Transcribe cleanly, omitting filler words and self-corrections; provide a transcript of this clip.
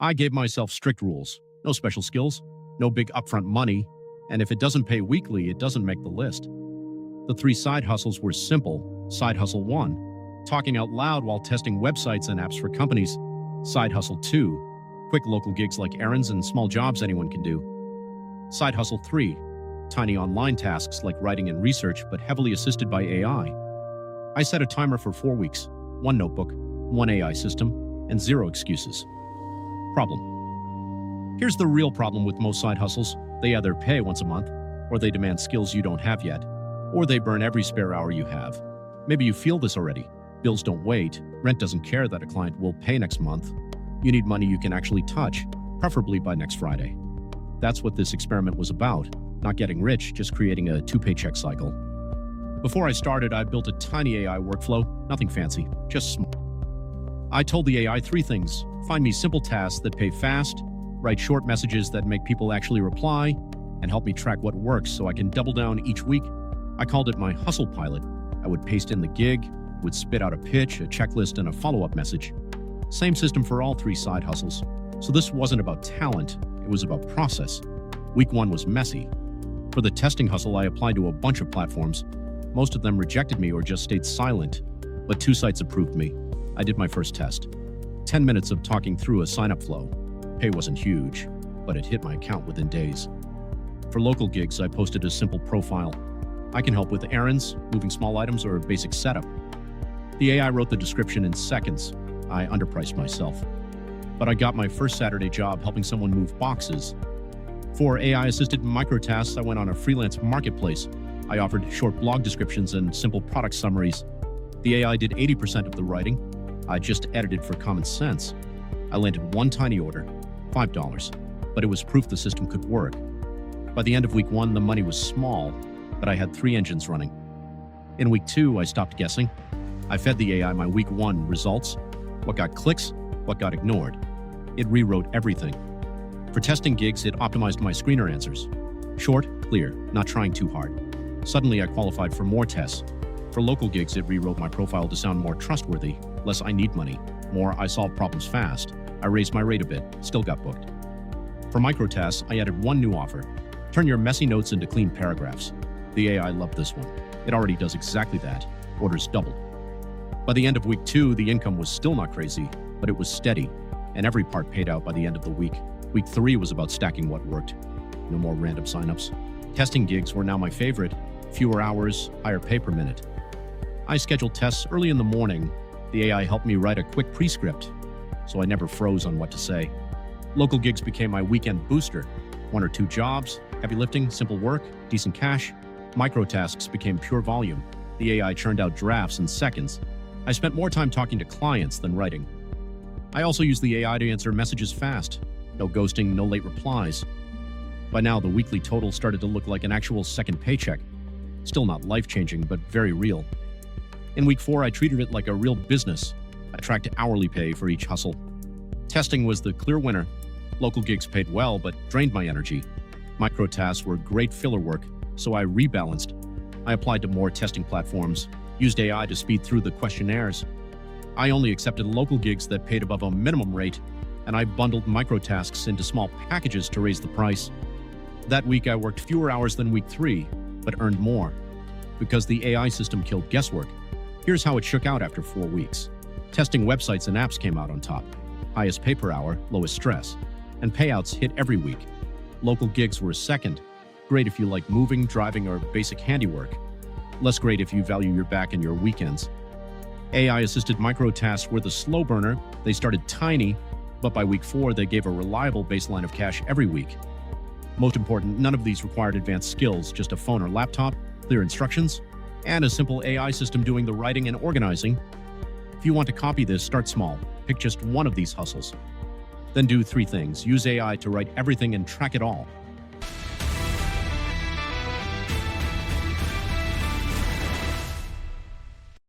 I gave myself strict rules. No special skills, no big upfront money, and if it doesn't pay weekly, it doesn't make the list. The three side hustles were simple. Side hustle 1, talking out loud while testing websites and apps for companies. Side hustle 2, quick local gigs like errands and small jobs anyone can do. Side hustle 3, tiny online tasks like writing and research, but heavily assisted by AI. I set a timer for 4 weeks, 1 notebook, 1 AI system, and 0 excuses. Problem. Here's the real problem with most side hustles. They either pay once a month, or they demand skills you don't have yet, or they burn every spare hour you have. Maybe you feel this already. Bills don't wait, rent doesn't care that a client will pay next month. You need money you can actually touch, preferably by next Friday. That's what this experiment was about. Not getting rich, just creating a 2-paycheck cycle. Before I started, I built a tiny AI workflow, nothing fancy, just smart. I told the AI 3 things. Find me simple tasks that pay fast, write short messages that make people actually reply, and help me track what works so I can double down each week. I called it my hustle pilot. I would paste in the gig, would spit out a pitch, a checklist, and a follow-up message. Same system for all 3 side hustles. So this wasn't about talent, it was about process. Week 1 was messy. For the testing hustle, I applied to a bunch of platforms. Most of them rejected me or just stayed silent, but 2 sites approved me. I did my first test. 10 minutes of talking through a sign-up flow. Pay wasn't huge, but it hit my account within days. For local gigs, I posted a simple profile. I can help with errands, moving small items, or a basic setup. The AI wrote the description in seconds. I underpriced myself. But I got my first Saturday job helping someone move boxes. For AI-assisted microtasks, I went on a freelance marketplace. I offered short blog descriptions and simple product summaries. The AI did 80% of the writing. I just edited for common sense. I landed 1 tiny order, $5, but it was proof the system could work. By the end of week 1, the money was small, but I had 3 engines running. In week 2, I stopped guessing. I fed the AI my week 1 results, what got clicks, what got ignored. It rewrote everything. For testing gigs, it optimized my screener answers. Short, clear, not trying too hard. Suddenly, I qualified for more tests. For local gigs, it rewrote my profile to sound more trustworthy, less I need money, more I solve problems fast. I raised my rate a bit, still got booked. For microtasks, I added 1 new offer. Turn your messy notes into clean paragraphs. The AI loved this one. It already does exactly that. Orders doubled. By the end of week 2, the income was still not crazy, but it was steady, and every part paid out by the end of the week. Week 3 was about stacking what worked. No more random signups. Testing gigs were now my favorite. Fewer hours, higher pay per minute. I scheduled tests early in the morning. The AI helped me write a quick pre-script, so I never froze on what to say. Local gigs became my weekend booster. 1 or 2 jobs, heavy lifting, simple work, decent cash. Microtasks became pure volume. The AI churned out drafts in seconds. I spent more time talking to clients than writing. I also used the AI to answer messages fast. No ghosting, no late replies. By now, the weekly total started to look like an actual second paycheck. Still not life-changing, but very real. In week 4, I treated it like a real business. I tracked hourly pay for each hustle. Testing was the clear winner. Local gigs paid well, but drained my energy. Microtasks were great filler work, so I rebalanced. I applied to more testing platforms, used AI to speed through the questionnaires. I only accepted local gigs that paid above a minimum rate, and I bundled microtasks into small packages to raise the price. That week, I worked fewer hours than week 3, but earned more. Because the AI system killed guesswork. Here's how it shook out after 4 weeks. Testing websites and apps came out on top. Highest pay per hour, lowest stress. And payouts hit every week. Local gigs were second. Great if you like moving, driving, or basic handiwork. Less great if you value your back and your weekends. AI-assisted microtasks were the slow burner. They started tiny, but by week 4, they gave a reliable baseline of cash every week. Most important, none of these required advanced skills, just a phone or laptop, clear instructions, and a simple AI system doing the writing and organizing. If you want to copy this, start small. Pick just 1 of these hustles. Then do 3 things. Use AI to write everything and track it all.